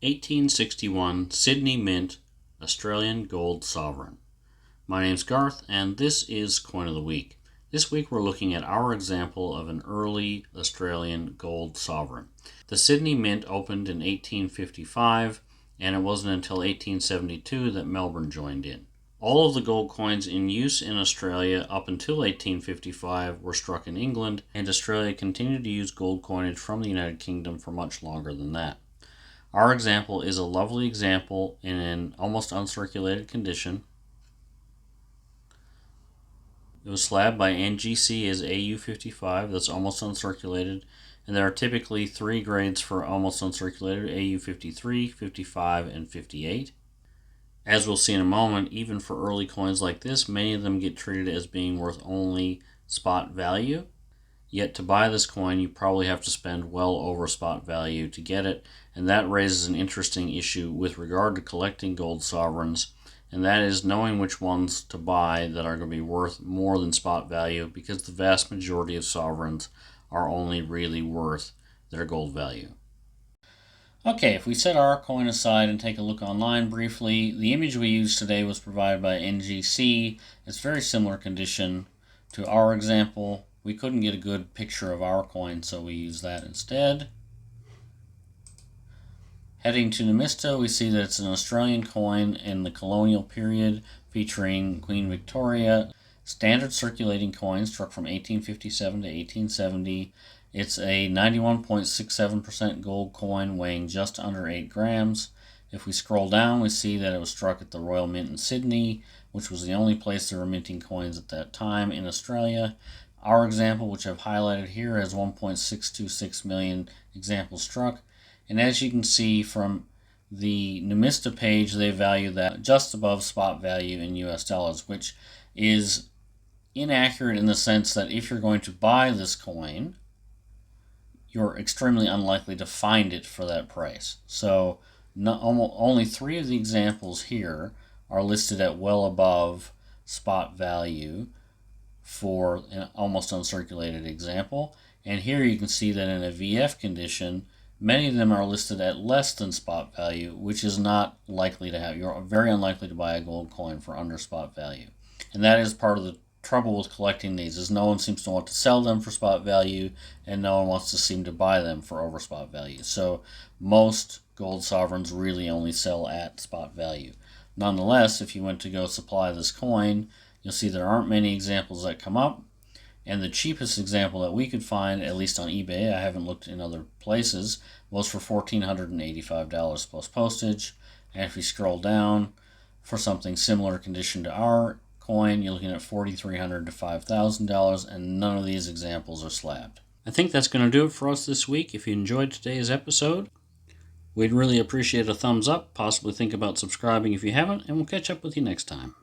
1861 Sydney Mint Australian Gold Sovereign. My name's Garth, and this is Coin of the Week. This week we're looking at our example of an early Australian gold sovereign. The Sydney Mint opened in 1855, and it wasn't until 1872 that Melbourne joined in. All of the gold coins in use in Australia up until 1855 were struck in England, and Australia continued to use gold coinage from the United Kingdom for much longer than that. Our example is a lovely example in an almost uncirculated condition. It was slabbed by NGC as AU55, that's almost uncirculated, and there are typically three grades for almost uncirculated: AU53, 55, and 58. As we'll see in a moment, even for early coins like this, many of them get treated as being worth only spot value. Yet to buy this coin, you probably have to spend well over spot value to get it, and that raises an interesting issue with regard to collecting gold sovereigns, and that is knowing which ones to buy that are going to be worth more than spot value, because the vast majority of sovereigns are only really worth their gold value. Okay, if we set our coin aside and take a look online briefly, the image we used today was provided by NGC. It's very similar condition to our example. We couldn't get a good picture of our coin, so we use that instead. Heading to Numista, we see that it's an Australian coin in the Colonial period featuring Queen Victoria. Standard circulating coin struck from 1857 to 1870. It's a 91.67% gold coin weighing just under 8 grams. If we scroll down, we see that it was struck at the Royal Mint in Sydney, which was the only place they were minting coins at that time in Australia. Our example, which I've highlighted here, has 1.626 million examples struck. And as you can see from the Numista page, they value that just above spot value in US dollars, which is inaccurate in the sense that if you're going to buy this coin, you're extremely unlikely to find it for that price. So only 3 of the examples here are listed at well above spot value for an almost uncirculated example. And here you can see that in a VF condition, many of them are listed at less than spot value, which is not likely to have. You're very unlikely to buy a gold coin for under spot value. And that is part of the trouble with collecting these, is no one seems to want to sell them for spot value, and no one wants to seem to buy them for over spot value. So most gold sovereigns really only sell at spot value. Nonetheless, if you went to go supply this coin, you'll see there aren't many examples that come up. And the cheapest example that we could find, at least on eBay, I haven't looked in other places, was for $1,485 plus postage. And if we scroll down for something similar condition to our coin, you're looking at $4,300 to $5,000, and none of these examples are slabbed. I think that's going to do it for us this week. If you enjoyed today's episode, we'd really appreciate a thumbs up. Possibly think about subscribing if you haven't, and we'll catch up with you next time.